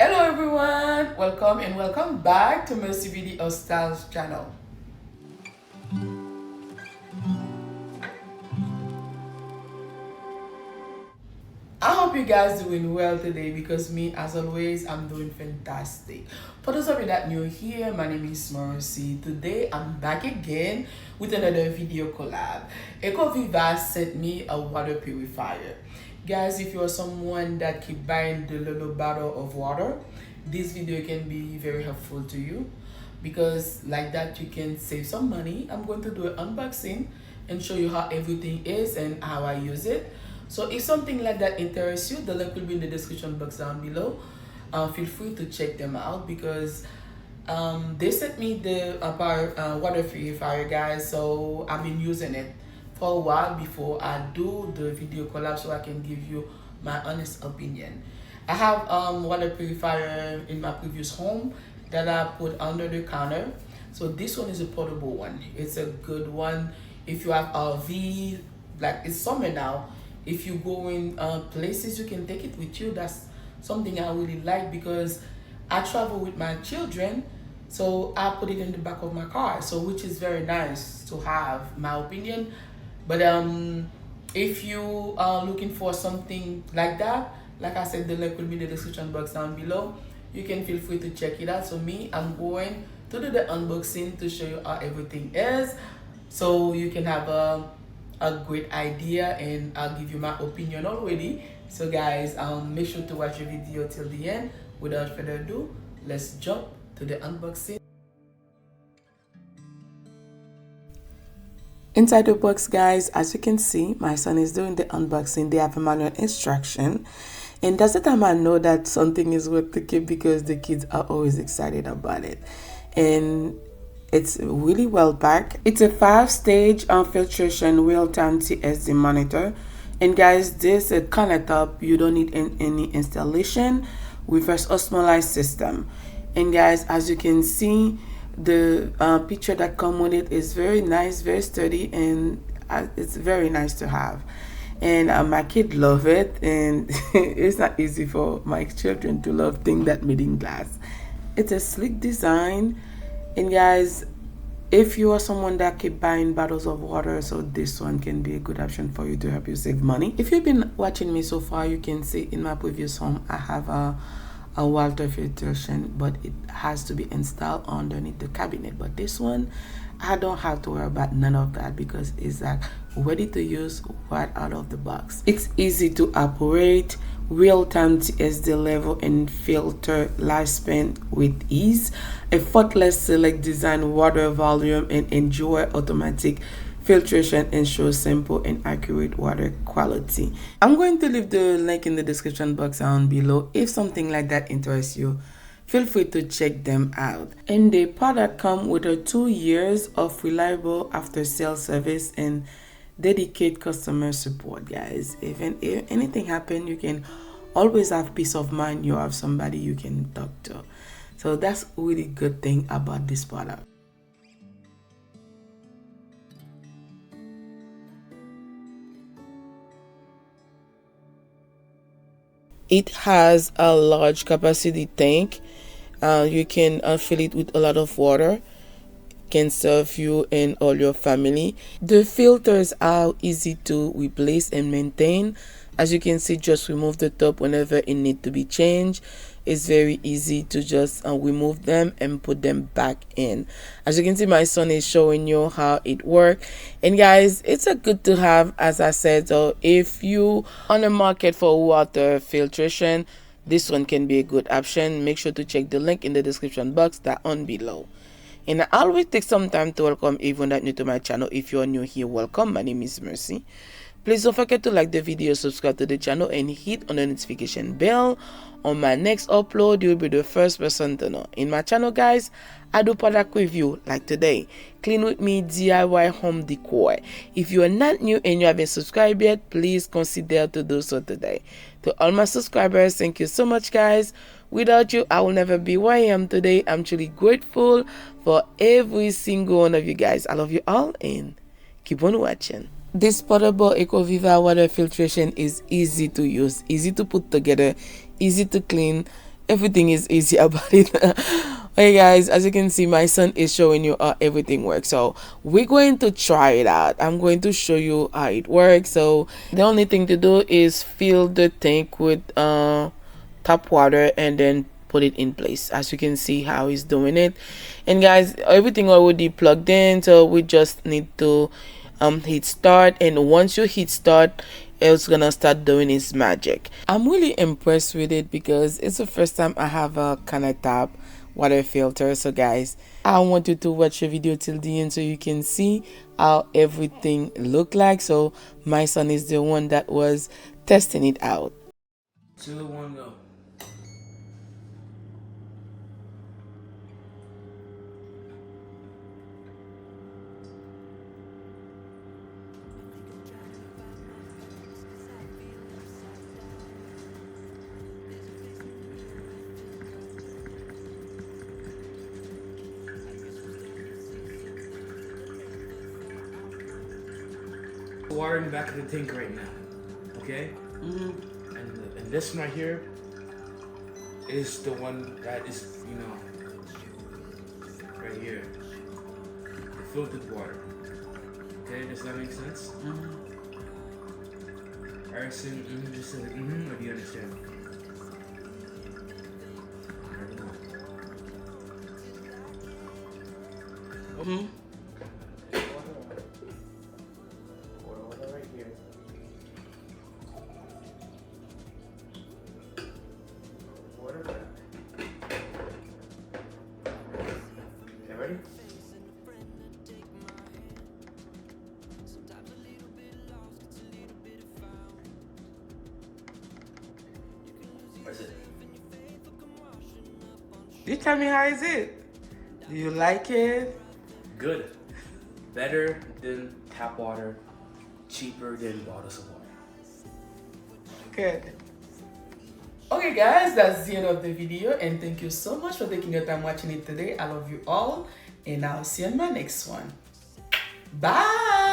Hello everyone, welcome and welcome back to Mercy Video Styles channel. I hope you guys doing well today because me as always I'm doing fantastic. For those of you that new here, my name is Mercy. Today I'm back again with another video collab. Ecoviva sent me a water purifier. Guys, if you're someone that keep buying the little bottle of water, this video can be very helpful to you because like that you can save some money. I'm going to do an unboxing and show you how everything is and how I use it. So if something like that interests you, the link will be in the description box down below. Feel free to check them out because they sent me the water purifier, guys. So I've been using it for a while before I do the video collab, so I can give you my honest opinion. I have water purifier in my previous home that I put under the counter. So this one is a portable one. It's a good one if you have RV, like it's summer now. If you go in places, you can take it with you. That's something I really like because I travel with my children, so I put it in the back of my car, so which is very nice to have, my opinion. But if you are looking for something like that, like I said, the link will be in the description box down below. You can feel free to check it out. So me, I'm going to do the unboxing to show you how everything is, so you can have a great idea, and I'll give you my opinion already. So guys, make sure to watch the video till the end. Without further ado, let's jump to the unboxing. Inside the box, guys, as you can see, my son is doing the unboxing. They have a manual instruction, and that's the time I know that something is worth the keep because the kids are always excited about it. And it's really well packed. It's a 5-stage filtration real-time TSD monitor. And guys, this is a countertop. You don't need any installation. Reverse osmosis system. And guys, as you can see, the picture that comes with it is very nice, very sturdy, and it's very nice to have. And my kid love it, and it's not easy for my children to love things that made in glass. It's a sleek design. And guys, if you are someone that keep buying bottles of water, so this one can be a good option for you to help you save money. If you've been watching me so far, you can see in my previous home I have a water filtration, but it has to be installed underneath the cabinet. But this one, I don't have to worry about none of that because it's like ready to use right out of the box. It's easy to operate, real-time TSD level and filter lifespan with ease, effortless select design water volume, and enjoy automatic filtration ensures simple and accurate water quality. I'm going to leave the link in the description box down below. If something like that interests you, feel free to check them out. And the product comes with 2 years of reliable after-sales service and dedicated customer support, guys. If anything happens, you can always have peace of mind. You have somebody you can talk to. So that's really good thing about this product. It has a large capacity tank. You can fill it with a lot of water. Can serve you and all your family. The filters are easy to replace and maintain. As you can see, just remove the top whenever it needs to be changed. It's very easy to just remove them and put them back in. As you can see, my son is showing you how it works. And guys, it's a good to have, as I said. So if you on the market for water filtration, this one can be a good option. Make sure to check the link in the description box that on below. And I always take some time to welcome everyone that new to my channel. If you're new here, welcome. My name is Mercy. Please don't forget to like the video, subscribe to the channel, and hit on the notification bell. On my next upload, you'll be the first person to know. In my channel, guys, I do product review like today. Clean with me DIY home decor. If you are not new and you haven't subscribed yet, please consider to do so today. To all my subscribers, thank you so much, guys. Without you, I will never be where I am today. I'm truly grateful for every single one of you guys. I love you all and keep on watching. This portable Ecoviva water filtration is easy to use, easy to put together, easy to clean, everything is easy about it. Okay guys, as you can see, my son is showing you how everything works, so we're going to try it out. I'm going to show you how it works. So the only thing to do is fill the tank with tap water and then put it in place, as you can see how he's doing it. And guys, everything already plugged in, so we just need to hit start, and once you hit start, it's gonna start doing its magic. I'm really impressed with it because it's the first time I have a countertop water filter. So guys, I want you to watch the video till the end so you can see how everything look like. So my son is the one that was testing it out. 2, 1, go. Water in the back of the tank right now, okay? And this one right here is the one that is, you know, right here, the filtered water. Okay, does that make sense? Arson, just say, or do you understand? Ready? What is it? You tell me, how is it? Do you like it? Good. Better than tap water, cheaper than bottles of water. Good. Okay guys, that's the end of the video, and thank you so much for taking your time watching it today. I love you all, and I'll see you in my next one. Bye.